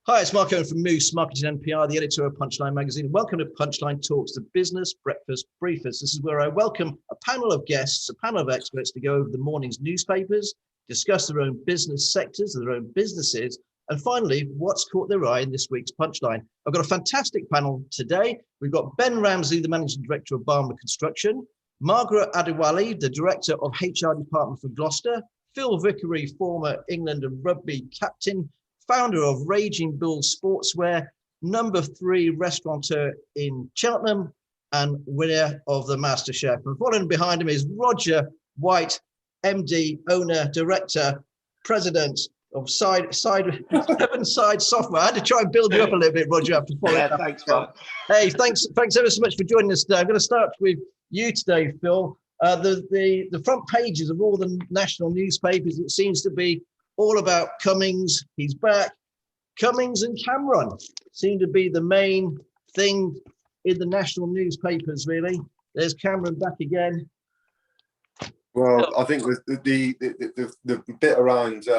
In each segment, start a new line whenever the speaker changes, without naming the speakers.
Hi, it's Mark Owen from Moose Marketing and PR, the editor of Punchline magazine. Welcome to Punchline Talks, the business breakfast briefers. This is where I welcome a panel of guests, a panel of experts to go over the morning's newspapers, discuss their own business sectors, their own businesses, and finally, what's caught their eye in this week's Punchline. I've got a fantastic panel today. We've got Ben Ramsay, the Managing Director of Barmer Construction, Margaret Adewale, the Director of HR Department for Gloucester, Phil Vickery, former England and rugby captain, founder of Raging Bull Sportswear, number 3 restaurateur in Cheltenham, and winner of the MasterChef. And following behind him is Roger White, MD, owner, director, president of Severn Side Software. I had to try and build you up a little bit, Roger, after following up.
Thanks, Mark.
Hey, thanks ever so much for joining us today. I'm going to start with you today, Phil. The front pages of all the national newspapers, it seems to be all about Cummings. He's back. Cummings and Cameron seem to be the main thing in the national newspapers, really. There's Cameron back again.
Well, I think the bit around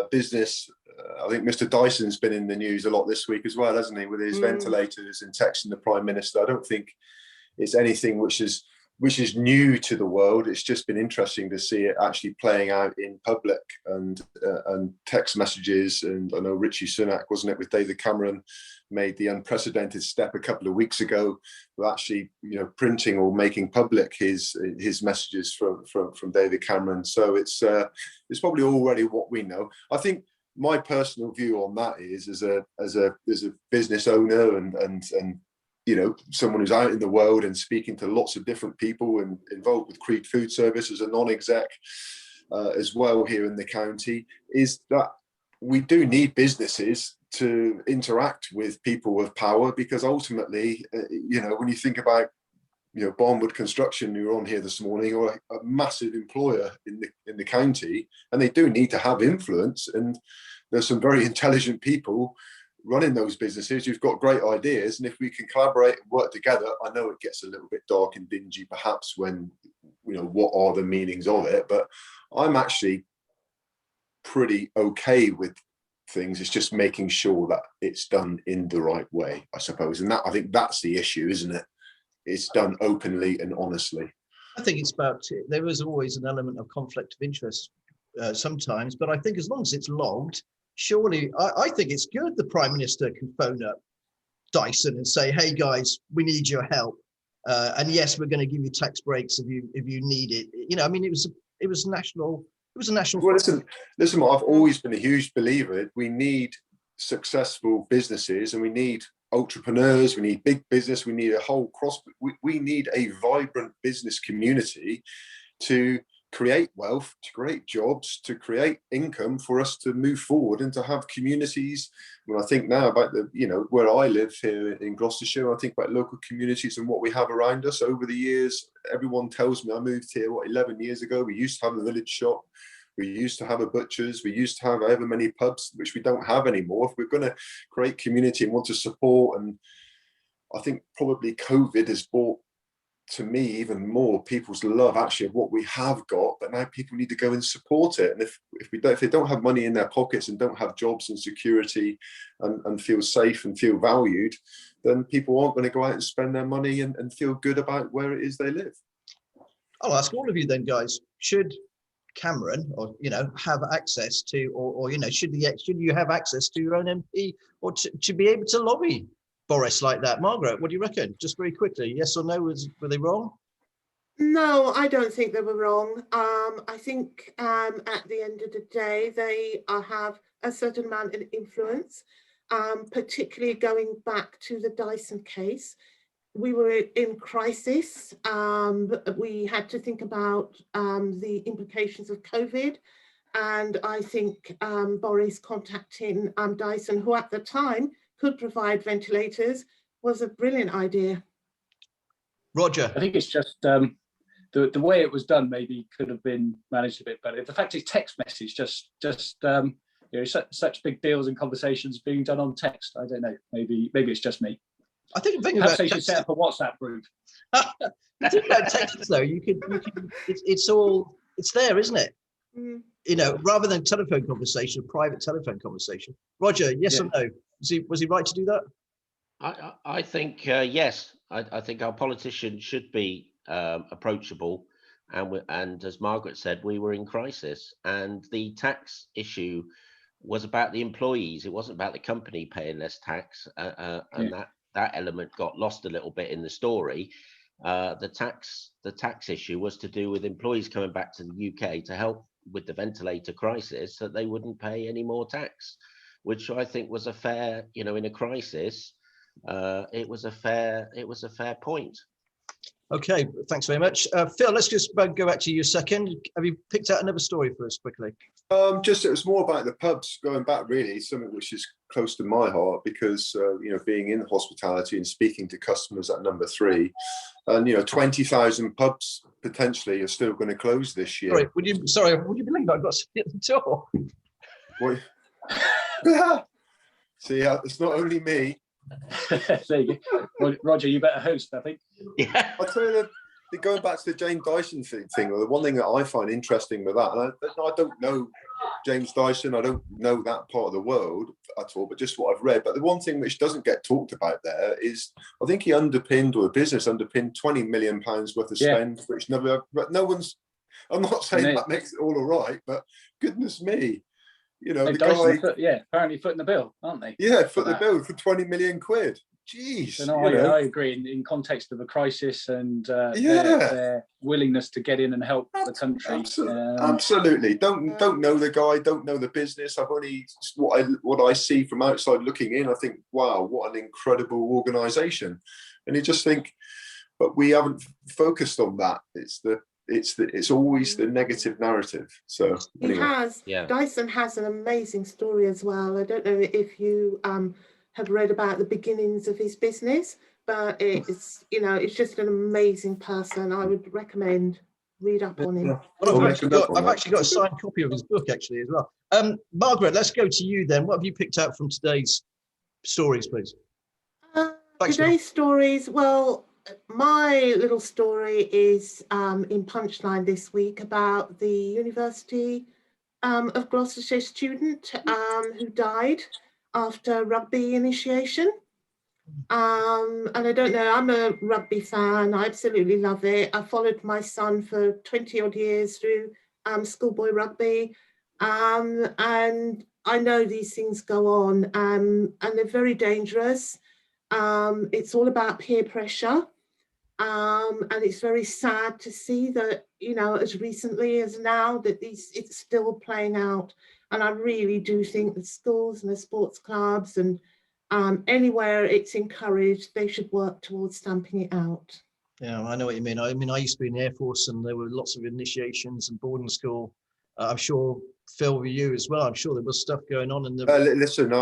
business, I think Mr. Dyson's been in the news a lot this week as well, hasn't he, with his ventilators and texting the Prime Minister. I don't think it's anything which is new to the world. It's just been interesting to see it actually playing out in public and text messages. And I know Richie Sunak, wasn't it, with David Cameron, made the unprecedented step a couple of weeks ago with actually, printing or making public his messages from David Cameron. So it's probably already what we know. I think my personal view on that is as a business owner and someone who's out in the world and speaking to lots of different people and involved with Creed Food Service as a non-exec as well here in the county, is that we do need businesses to interact with people of power, because ultimately, when you think about, Barnwood Construction, who were on here this morning, or a massive employer in the county, and they do need to have influence. And there's some very intelligent people running those businesses who've got great ideas, and if we can collaborate and work together, I know it gets a little bit dark and dingy perhaps when what are the meanings of it, but I'm actually pretty okay with things. It's just making sure that it's done in the right way, I suppose, and I think that's the issue, isn't it? It's done openly and honestly. I
think it's about there is always an element of conflict of interest sometimes, but I think as long as it's logged, surely, I think it's good the Prime Minister can phone up Dyson and say, "Hey guys, we need your help, and yes, we're going to give you tax breaks if you need it." It was national. It was a national.
Well, listen. I've always been a huge believer. We need successful businesses, and we need entrepreneurs. We need big business. We need a whole cross. We need a vibrant business community to create wealth, to create jobs, to create income for us to move forward and to have communities. When I think now about where I live here in Gloucestershire, I think about local communities and what we have around us. Over the years, everyone tells me, I moved here 11 years ago. We used to have a village shop. We used to have a butcher's. We used to have however many pubs, which we don't have anymore. If we're going to create community and want to support, and I think probably COVID has brought to me even more people's love actually of what we have got, but now people need to go and support it. And if they don't have money in their pockets and don't have jobs and security and feel safe and feel valued, then people aren't going to go out and spend their money and feel good about where it is they live.
I'll ask all of you then, guys, should Cameron have access to, or should you have access to your own MP, or to be able to lobby Boris like that? Margaret, what do you reckon? Just very quickly, yes or no, were they wrong?
No, I don't think they were wrong. I think at the end of the day, they have a certain amount of influence, particularly going back to the Dyson case. We were in crisis. We had to think about the implications of COVID. And I think Boris contacting Dyson, who at the time could provide ventilators, was a brilliant idea.
Roger,
I think it's just the way it was done maybe could have been managed a bit better. The fact is, text message just such big deals and conversations being done on text. I don't know. Maybe it's just me.
I think
perhaps they should set up a WhatsApp group.
The thing about text, though, you can it's there, isn't it? rather than telephone conversation, private telephone conversation. Roger, yes or no? Was he right to do that?
I think yes. I think our politicians should be approachable, and as Margaret said, we were in crisis, and the tax issue was about the employees. It wasn't about the company paying less tax, and that element got lost a little bit in the story. The tax issue was to do with employees coming back to the UK to help with the ventilator crisis, so that they wouldn't pay any more tax, which I think was a fair, in a crisis. It was a fair point.
Okay, thanks very much. Phil, let's just go back to you a second. Have you picked out another story for us quickly?
It was more about the pubs, going back really, something which is close to my heart because, being in hospitality and speaking to customers at number 3, and, 20,000 pubs potentially are still going to close this year.
Would you believe I've got something at the door?
What? See, it's not only me.
There you go. Roger, you better host, I think.
Yeah.
I'll tell you that going back to the James Dyson thing, the one thing that I find interesting with that, and I don't know James Dyson, I don't know that part of the world at all, but just what I've read. But the one thing which doesn't get talked about there is, I think he underpinned, or the business underpinned, £20 million worth of spend, which no one's. I'm not saying that makes it all right, but goodness me. The
Dyson
guy,
apparently footing the bill, aren't they?
Yeah, foot the bill for 20 million quid. Jeez.
And I agree in context of a crisis and their willingness to get in and help the country.
Absolutely. Don't know the guy, don't know the business. I've only what I see from outside looking in. I think, wow, what an incredible organisation. And you just think, but we haven't focused on that. It's always the negative narrative. So anyway.
Dyson has an amazing story as well. I don't know if you have read about the beginnings of his business, but it's just an amazing person. I would recommend read up on him.
Well, I've actually got a signed copy of his book actually as well. Margaret, let's go to you then. What have you picked out from today's stories, please?
Today's stories, well, my little story is in Punchline this week about the University of Gloucestershire student who died after rugby initiation. And I don't know, I'm a rugby fan. I absolutely love it. I followed my son for 20 odd years through schoolboy rugby. And I know these things go on and they're very dangerous. It's all about peer pressure. And it's very sad to see that, as recently as now, that it's still playing out. And I really do think the schools and the sports clubs and anywhere it's encouraged, they should work towards stamping it out.
Yeah, I know what you mean. I used to be in the Air Force and there were lots of initiations and boarding school. I'm sure, Phil, with you as well, I'm sure there was stuff going on in the...
Listen,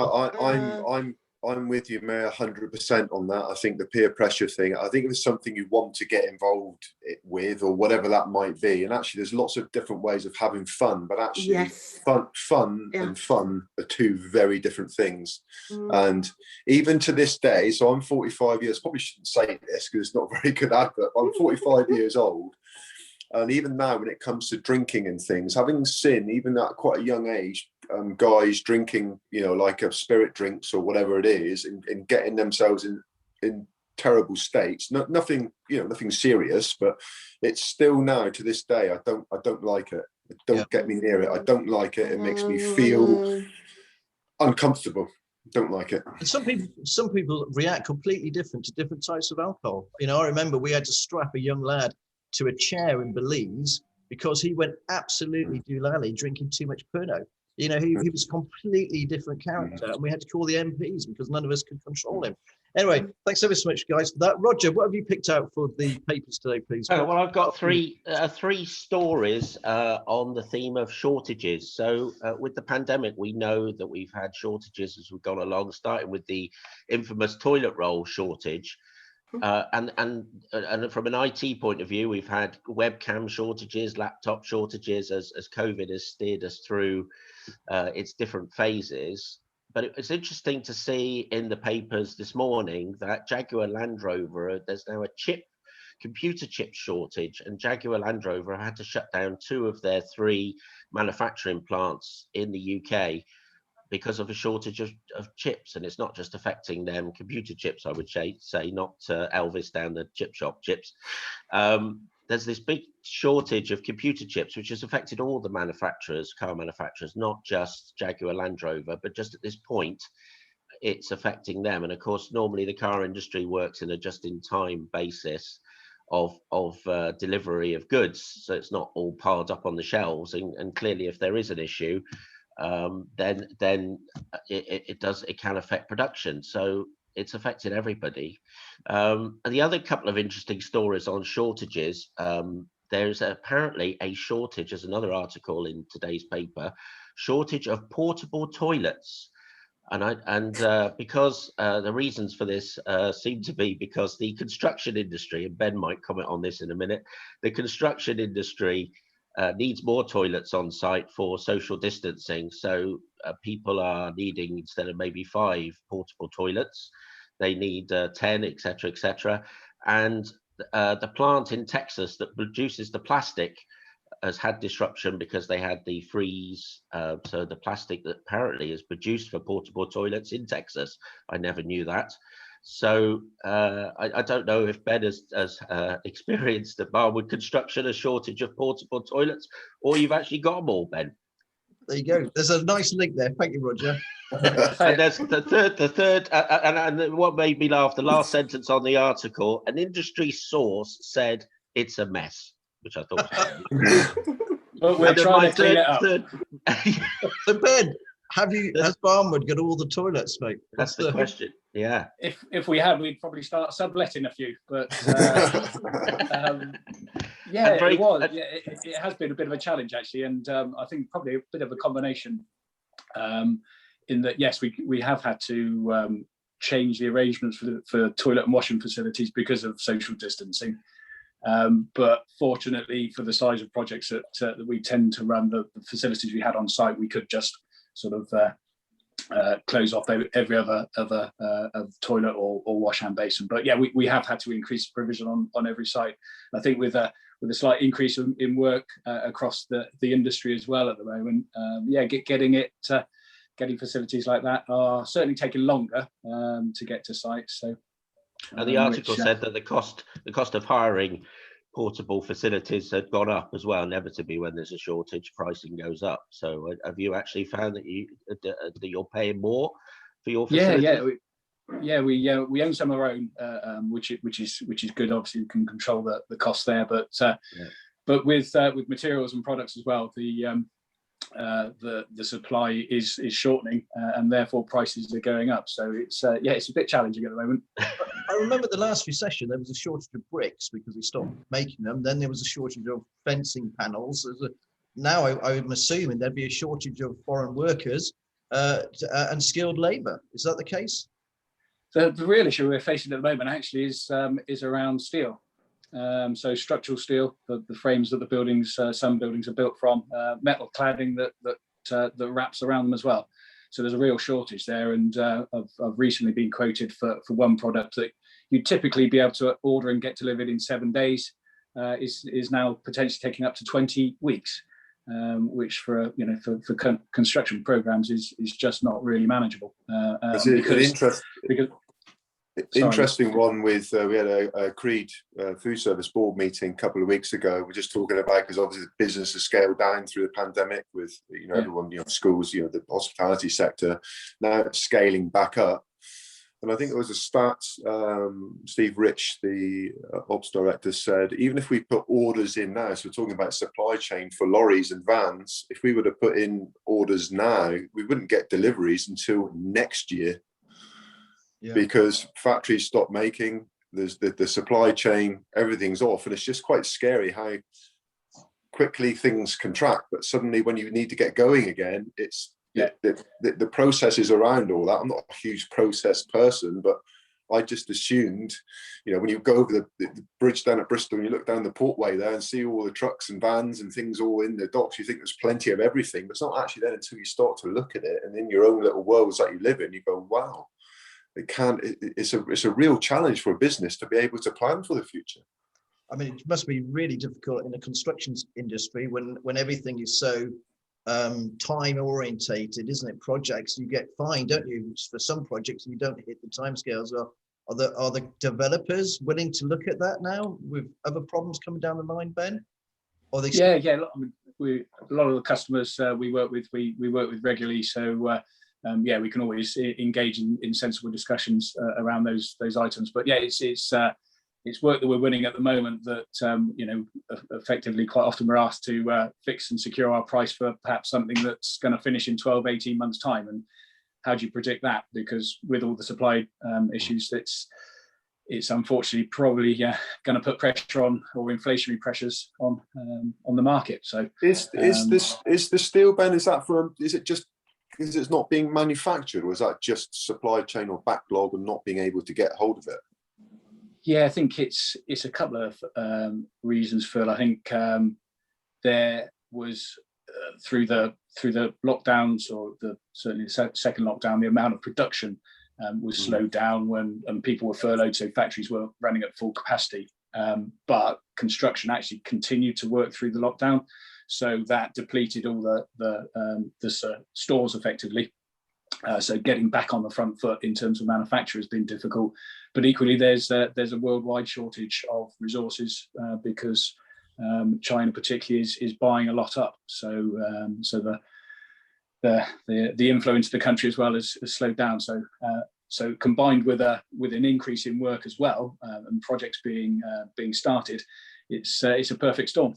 I'm with you, Mayor, 100% on that. I think the peer pressure thing, I think if it's something you want to get involved with or whatever that might be, and actually there's lots of different ways of having fun, but actually fun and fun are two very different things. And even to this day, so I'm 45 years, probably shouldn't say this because it's not a very good advert, but I'm 45 years old. And even now, when it comes to drinking and things, having seen, even at quite a young age, guys drinking, like a spirit drinks or whatever it is, and getting themselves in terrible states. Nothing serious, but it's still now to this day. I don't like it. Don't get me near it. I don't like it. It makes me feel uncomfortable. Don't like it.
And some people react completely different to different types of alcohol. I remember we had to strap a young lad to a chair in Belize because he went absolutely doolally drinking too much Pernod. He was a completely different character, and we had to call the MPs because none of us could control him. Anyway, thanks ever so much, guys, for that. Roger, what have you picked out for the papers today, please?
Oh, well, I've got three stories on the theme of shortages. So with the pandemic, we know that we've had shortages as we've gone along, starting with the infamous toilet roll shortage. And from an IT point of view, we've had webcam shortages, laptop shortages as COVID has steered us through its different phases. But it's interesting to see in the papers this morning that Jaguar Land Rover, there's now a chip computer chip shortage, and Jaguar Land Rover had to shut down 2 of their 3 manufacturing plants in the UK because of a shortage of chips. And it's not just affecting them computer chips, I would say, not Elvis down the chip shop chips. There's this big shortage of computer chips, which has affected all the manufacturers, car manufacturers, not just Jaguar Land Rover, but just at this point, it's affecting them. And of course, normally the car industry works in a just-in-time basis of delivery of goods, so it's not all piled up on the shelves. And clearly, if there is an issue, then it can affect production. So it's affected everybody. And the other couple of interesting stories on shortages, there's apparently a shortage, as another article in today's paper, shortage of portable toilets. And because the reasons for this seem to be because the construction industry, and Ben might comment on this in a minute, the construction industry needs more toilets on site for social distancing. So people are needing, instead of maybe 5 portable toilets, they need 10, etc., etc. And the plant in Texas that produces the plastic has had disruption because they had the freeze. So the plastic that apparently is produced for portable toilets in Texas, I never knew that. So I don't know if Ben has experienced at Barwood Construction a shortage of portable toilets, or you've actually got them all, Ben.
There you go. There's a nice link there. Thank you, Roger.
And there's the third, and what made me laugh, the last sentence on the article, an industry source said it's a mess, which I thought was
But we're trying to clean it up.
So Ben, has Barnwood got all the toilets, mate?
That's the question. Yeah.
If we had, we'd probably start subletting a few. But yeah, it was. Yeah, it has been a bit of a challenge actually, and I think probably a bit of a combination. In that, yes, we have had to change the arrangements for toilet and washing facilities because of social distancing. But fortunately, for the size of projects that we tend to run, the facilities we had on site, we could just sort of close off every other toilet or wash hand basin. But yeah, we have had to increase provision on every site. I think with a slight increase in work across the industry as well at the moment, getting facilities like that are certainly taking longer to get to sites. So,
and the article said that the cost of hiring portable facilities had gone up as well. Inevitably, when there's a shortage, pricing goes up. So, have you actually found that you're paying more for your facilities?
We own some of our own, which is good. Obviously, we can control the cost there, but with materials and products as well, the supply is shortening, and therefore prices are going up. So it's a bit challenging at the moment.
I remember the last recession, there was a shortage of bricks because we stopped making them. Then there was a shortage of fencing panels. Now I'm assuming there'd be a shortage of foreign workers and skilled labour. Is that the case?
So the real issue we're facing at the moment actually is around steel. So structural steel, the frames that the buildings, some buildings are built from, metal cladding that wraps around them as well. So there's a real shortage there, and I've recently been quoted for one product that you'd typically be able to order and get delivered in 7 days, is now potentially taking up to 20 weeks, which for construction programs is just not really manageable.
Interesting one with we had a Creed food service board meeting a couple of weeks ago. We're just talking about, because obviously the business has scaled down through the pandemic with everyone, schools, the hospitality sector now scaling back up. And I think there was a stat, Steve Rich, the ops director, said even if we put orders in now, so we're talking about supply chain for lorries and vans, if we were to put in orders now, we wouldn't get deliveries until next year. Yeah. Because factories stop making, there's the supply chain, everything's off, and it's just quite scary how quickly things contract. But suddenly, when you need to get going again, it's the processes around all that. I'm not a huge process person, but I just assumed, when you go over the bridge down at Bristol and you look down the portway there and see all the trucks and vans and things all in the docks, you think there's plenty of everything. But it's not actually then until you start to look at it, and in your own little worlds that you live in, you go, wow. It's a real challenge for a business to be able to plan for the future.
I mean, it must be really difficult in the construction industry when everything is so time orientated, isn't it? Projects, you get fined, don't you, for some projects, and you don't hit the timescales. Are the developers willing to look at that now with other problems coming down the line, Ben? Or they
yeah. I mean, a lot of the customers we work with regularly, so yeah, we can always engage in sensible discussions around those items. But yeah, it's work that we're winning at the moment that you know, effectively quite often we're asked to fix and secure our price for perhaps something that's going to finish in 12, 18 months time. And how do you predict that? Because with all the supply issues, it's unfortunately probably going to put pressure on, or inflationary pressures on the market. So
is the steel, Ben, is it just because it's not being manufactured, or is that just supply chain or backlog and not being able to get hold of it?
Yeah, I think it's a couple of reasons, Phil. I think there was through the lockdowns, or certainly the second lockdown, the amount of production was slowed down when people were furloughed, so factories were running at full capacity. But construction actually continued to work through the lockdown, so that depleted all the stores effectively. So getting back on the front foot in terms of manufacture has been difficult. But equally, there's a worldwide shortage of resources because China particularly is buying a lot up. So the influence of the country as well has slowed down. So combined with an increase in work as well, and projects being started, it's a perfect storm.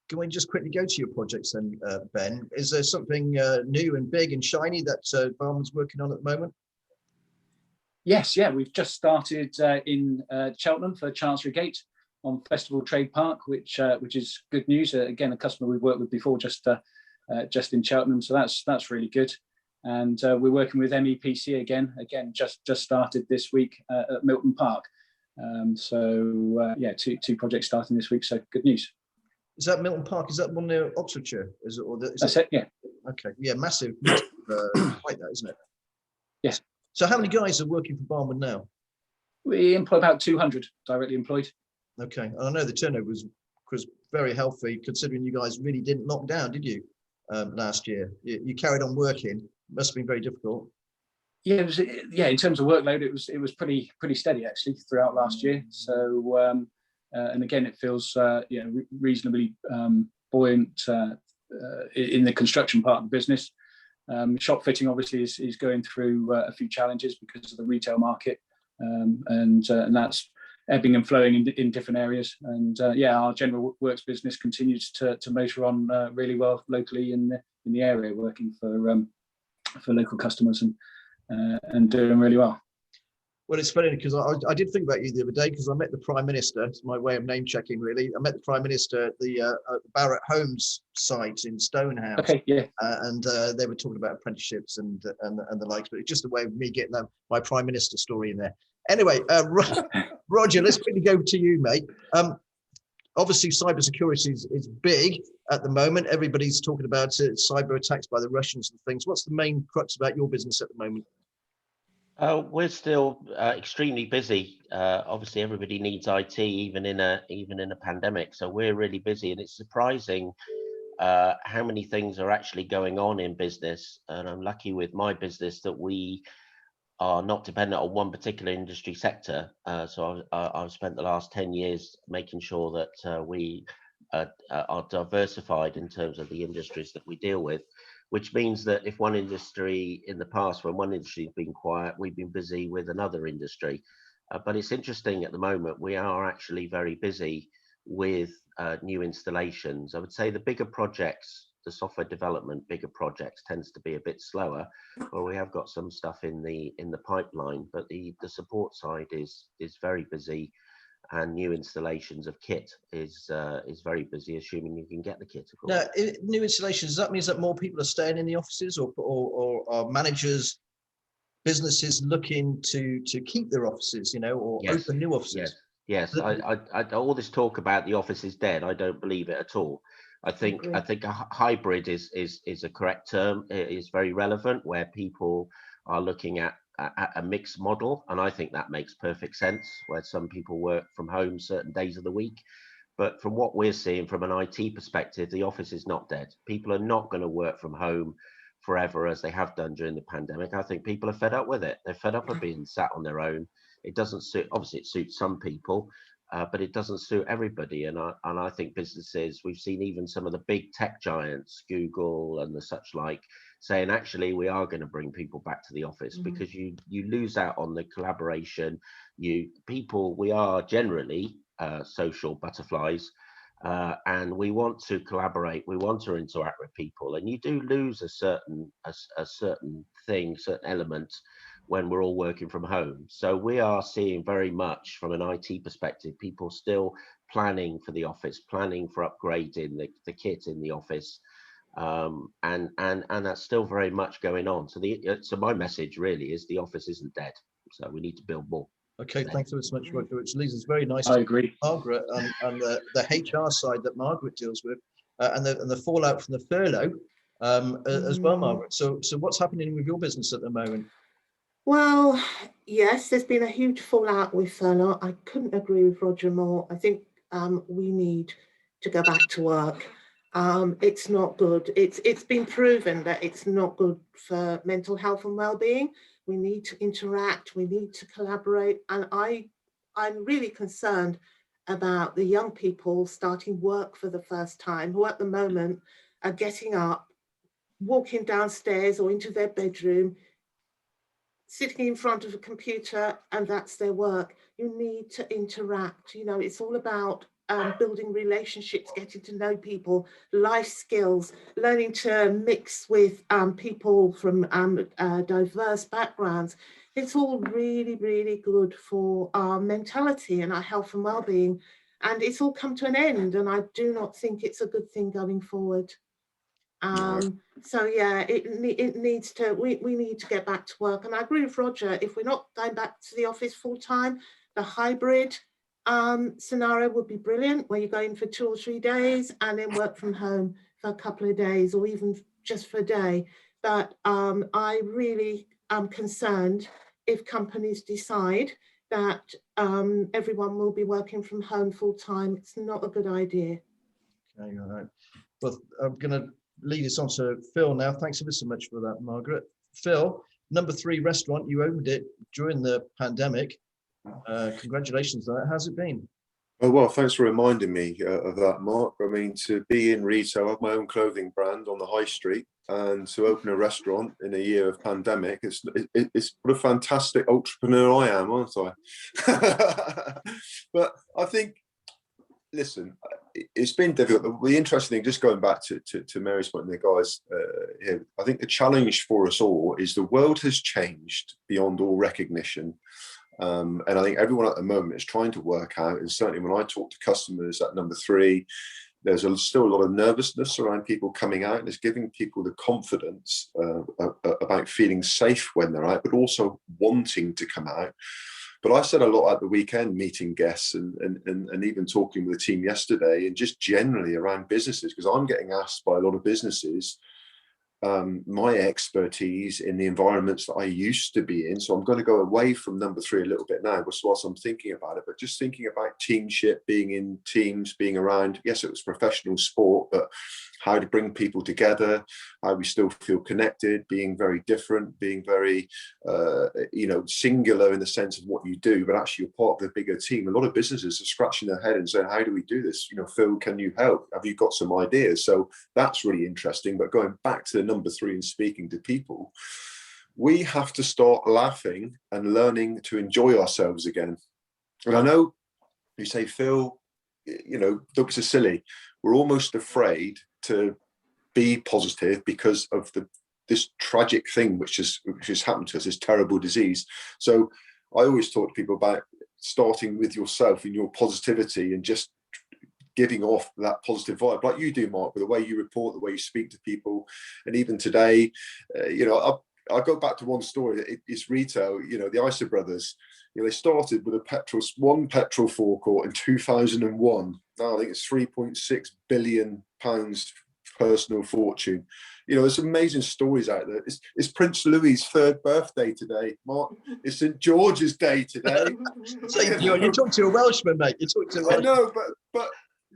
Can we just quickly go to your projects then, Ben? Is there something new and big and shiny that Barman's working on at the moment?
Yes, yeah, we've just started in Cheltenham for Chancery Gate on Festival Trade Park, which is good news. Again, a customer we've worked with before, just in Cheltenham, so that's really good. And we're working with MEPC again, just started this week at Milton Park. Yeah, two projects starting this week, so good news.
Is that Milton Park? Is that one near Oxfordshire? Is it?
That's it. Yeah.
Okay. Yeah, massive like that, isn't it?
Yes.
So how many guys are working for Barman now?
We employ about 200 directly employed.
Okay. And I know the turnover was very healthy, considering you guys really didn't lock down, did you? Last year, you carried on working. Must have been very difficult.
Yeah, in terms of workload, it was pretty steady actually throughout last year. So. And again, it feels reasonably buoyant in the construction part of the business. Shop fitting obviously is going through a few challenges because of the retail market, and that's ebbing and flowing in different areas. And our general works business continues to motor on really well locally in the area, working for local customers and doing really well.
Well, it's funny because I did think about you the other day, because I met the Prime Minister. It's my way of name checking, really. I met the Prime Minister at the Barrett Homes site in Stonehouse.
Okay, yeah.
And they were talking about apprenticeships and the likes, but it's just a way of me getting my Prime Minister story in there. Anyway, Roger, let's quickly go to you, mate. Obviously, cybersecurity is big at the moment. Everybody's talking about cyber attacks by the Russians and things. What's the main crux about your business at the moment?
We're still extremely busy. Obviously, everybody needs IT, even in a pandemic. So we're really busy, and it's surprising how many things are actually going on in business. And I'm lucky with my business that we are not dependent on one particular industry sector. So I've spent the last 10 years making sure that we are diversified in terms of the industries that we deal with, which means that if one industry in the past, when one industry has been quiet, we've been busy with another industry. But it's interesting at the moment, we are actually very busy with new installations. I would say the bigger projects, the software development, bigger projects tends to be a bit slower, but we have got some stuff in the pipeline, but the support side is very busy. And new installations of kit is very busy, assuming you can get the kit. Of course.
Now, new installations, does that mean that more people are staying in the offices, or are managers, businesses looking to keep their offices, or open new offices?
Yes. I all this talk about the office is dead. I don't believe it at all. I think a hybrid is a correct term. It is very relevant, where people are looking at a mixed model, and I think that makes perfect sense, where some people work from home certain days of the week, But from what we're seeing from an IT perspective, the office is not dead. People are not going to work from home forever as they have done during the pandemic. I think people are fed up with it. They're fed up of being sat on their own. It doesn't suit, obviously it suits some people, but it doesn't suit everybody. And I think businesses, we've seen even some of the big tech giants, Google and the such like, saying actually we are going to bring people back to the office because you lose out on the collaboration. We are generally social butterflies, and we want to collaborate, we want to interact with people, and you do lose a certain thing, certain elements when we're all working from home. So we are seeing very much from an IT perspective, people still planning for the office, planning for upgrading the kit in the office, and that's still very much going on. So my message really is the office isn't dead, so we need to build more.
Okay, thanks so much, Roger, which leads us very nicely.
I agree.
Margaret, and the HR side that Margaret deals with, and the fallout from the furlough as well, Margaret. So what's happening with your business at the moment?
Well, yes, there's been a huge fallout with furlough. I couldn't agree with Roger more. I think we need to go back to work. It's not good. It's been proven that it's not good for mental health and well-being. We need to interact, we need to collaborate. And I'm really concerned about the young people starting work for the first time, who at the moment are getting up, walking downstairs or into their bedroom, sitting in front of a computer, and that's their work. You need to interact. You know, it's all about building relationships, getting to know people, life skills, learning to mix with people from diverse backgrounds. It's all really, really good for our mentality and our health and well-being. And it's all come to an end, and I do not think it's a good thing going forward. So yeah, it needs to, we need to get back to work. And I agree with Roger, if we're not going back to the office full time, the hybrid scenario would be brilliant, where you go in for 2 or 3 days and then work from home for a couple of days, or even just for a day. But I really am concerned if companies decide that everyone will be working from home full time. It's not a good idea.
Okay, all right. Well, I'm going to lead us on to Phil now. Thanks ever so much for that, Margaret. Phil, number 3 restaurant, you opened it during the pandemic. Congratulations on that. How's it been?
Oh, well, thanks for reminding me of that, Mark. I mean, to be in retail, I have my own clothing brand on the high street, and to open a restaurant in a year of pandemic, it's what a fantastic entrepreneur I am, aren't I? But I think, listen, it's been difficult. The interesting thing, just going back to Mary's point and the guys here, I think the challenge for us all is the world has changed beyond all recognition. And I think everyone at the moment is trying to work out, and certainly when I talk to customers at number 3, there's still a lot of nervousness around people coming out, and it's giving people the confidence about feeling safe when they're out, but also wanting to come out. But I said a lot at the weekend, meeting guests and even talking with the team yesterday, and just generally around businesses, because I'm getting asked by a lot of businesses my expertise in the environments that I used to be in. So I'm going to go away from number 3 a little bit now, whilst I'm thinking about it, but just thinking about teamship, being in teams, being around, yes, it was professional sport, but how to bring people together, how we still feel connected, being very different, being very, singular in the sense of what you do, but actually you're part of the bigger team. A lot of businesses are scratching their head and saying, how do we do this? Phil, can you help? Have you got some ideas? So that's really interesting. But going back to the number 3 and speaking to people, we have to start laughing and learning to enjoy ourselves again. And I know you say, Phil, ducks are silly. We're almost afraid to be positive because of this tragic thing which has happened to us, this terrible disease. So I always talk to people about starting with yourself and your positivity and just giving off that positive vibe, like you do, Mark, with the way you report, the way you speak to people. And even today, I go back to one story. It's retail. The Isa brothers. They started with one petrol forecourt in 2001. Now I think it's 3.6 billion pounds personal fortune. There's amazing stories out there. It's Prince Louis's 3rd birthday today, Mark. It's St George's Day today.
So you're talking to a Welshman, mate. You're talking to a Welshman.
I know, but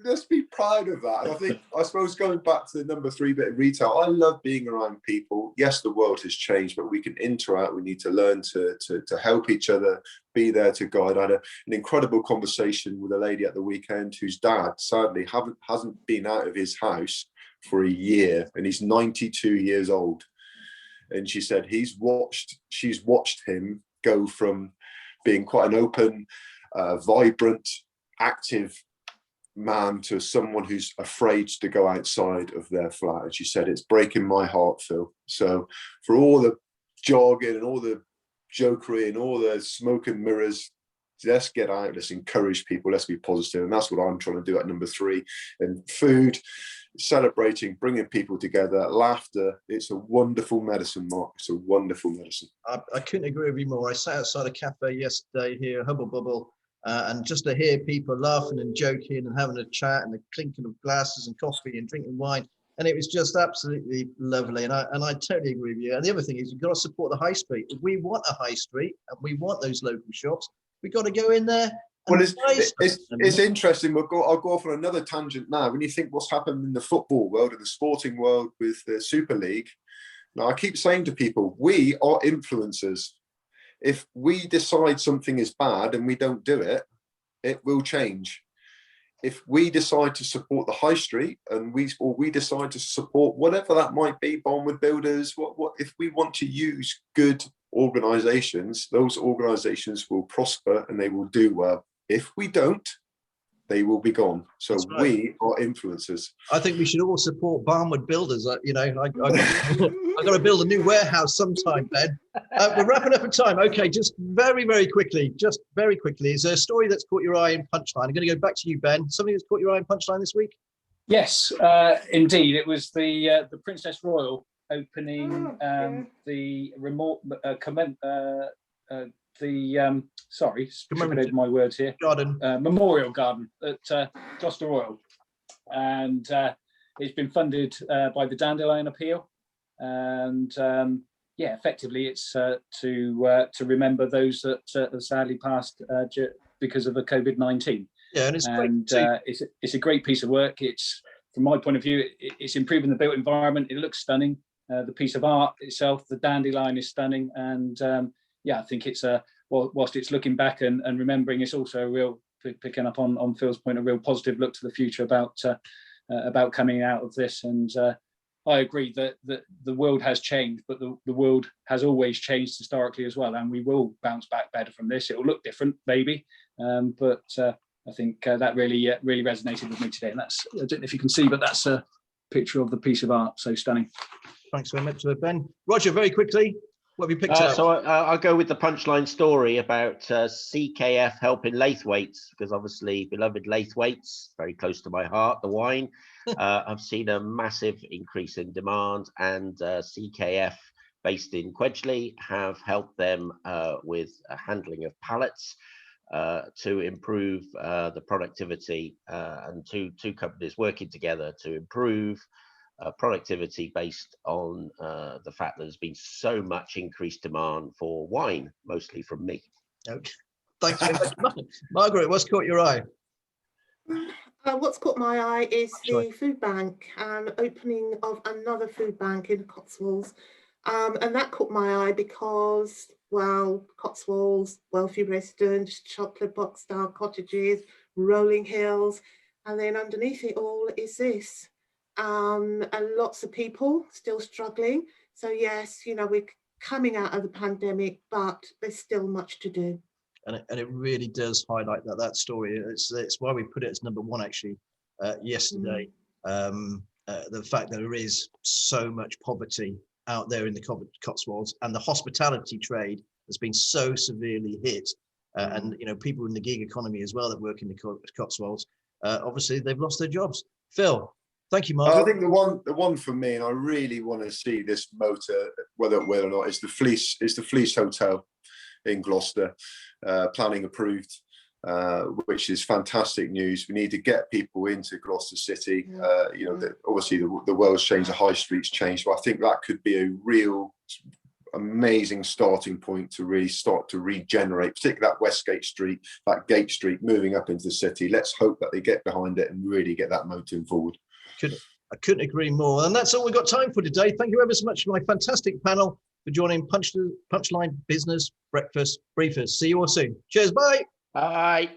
let's be proud of that. And I suppose going back to the number 3 bit of retail, I love being around people. Yes, the world has changed, but we can interact. We need to learn to help each other, be there to guide. I had an incredible conversation with a lady at the weekend whose dad sadly hasn't been out of his house for a year, and he's 92 years old. And she said she's watched him go from being quite an open, vibrant, active man to someone who's afraid to go outside of their flat. And she said, it's breaking my heart, Phil. So for all the jogging and all the jokery and all the smoke and mirrors, let's get out, let's encourage people, let's be positive. And that's what I'm trying to do at number 3. And food, celebrating, bringing people together, laughter. It's a wonderful medicine, Mark. It's a wonderful medicine.
I couldn't agree with you more. I sat outside a cafe yesterday here, Hubble Bubble, and just to hear people laughing and joking and having a chat and the clinking of glasses and coffee and drinking wine, and it was just absolutely lovely. And I totally agree with you. And the other thing is, you've got to support the high street. If we want a high street and we want those local shops, we've got to go in there.
Well, it's interesting. I'll go off on another tangent now. When you think what's happened in the football world and the sporting world with the Super League, now I keep saying to people, we are influencers. If we decide something is bad and we don't do it, it will change. If we decide to support the high street and we decide to support whatever that might be, Barnwood Builders, what if we want to use good organisations, those organisations will prosper and they will do well. If we don't, they will be gone. So right. We are influencers.
I think we should all support Barnwood Builders. I've got to build a new warehouse sometime, Ben. We're wrapping up in time. Okay, just very quickly. Is there a story that's caught your eye in Punchline? I'm going to go back to you, Ben. Something that's caught your eye in Punchline this week?
Yes, indeed. It was the Princess Royal opening the remote my words here. Memorial Garden at Gloucester Royal, and it's been funded by the Dandelion Appeal, and effectively it's to remember those that have sadly passed because of the COVID-19.
Yeah, and
it's a great piece of work. It's, from my point of view, it's improving the built environment. It looks stunning. The piece of art itself, the dandelion, is stunning, and I think it's whilst it's looking back and remembering, it's also a real, picking up on Phil's point, a real positive look to the future about coming out of this. And I agree that the world has changed, but the world has always changed historically as well, and we will bounce back better from this. It will look different, maybe, but I think that really resonated with me today. And that's, I don't know if you can see, but that's a picture of the piece of art. So stunning.
Thanks very much, Ben. Roger, very quickly, what have you picked out?
So I'll go with the Punchline story about CKF helping Laithwaites, because obviously beloved Laithwaites, very close to my heart, the wine. I've seen a massive increase in demand, and CKF, based in Quedgeley, have helped them with handling of pallets to improve the productivity, and two companies working together to improve productivity based on the fact that there's been so much increased demand for wine, mostly from me.
Okay. Thanks very much. Margaret, what's caught your eye?
What's caught my eye is the food bank and opening of another food bank in Cotswolds. And that caught my eye because, well, Cotswolds, wealthy residents, chocolate box style cottages, rolling hills, and then underneath it all is this. And lots of people still struggling. So yes, we're coming out of the pandemic, but there's still much to do.
And it really does highlight that story. It's why we put it as number 1 actually yesterday. The fact that there is so much poverty out there in the Cotswolds, and the hospitality trade has been so severely hit, and people in the gig economy as well that work in the Cotswolds, obviously they've lost their jobs. Phil, thank you, Mark.
I think the one for me, and I really want to see this motor, whether it will or not, is the Fleece Hotel in Gloucester, planning approved, which is fantastic news. We need to get people into Gloucester City. Obviously the world's changed, the high street's changed, but I think that could be a real amazing starting point to really start to regenerate, particularly that Westgate Street, that Gate Street moving up into the city. Let's hope that they get behind it and really get that motoring forward.
I couldn't agree more. And that's all we've got time for today. Thank you ever so much to my fantastic panel for joining Punchline Business Breakfast Briefers. See you all soon. Cheers. Bye.
Bye.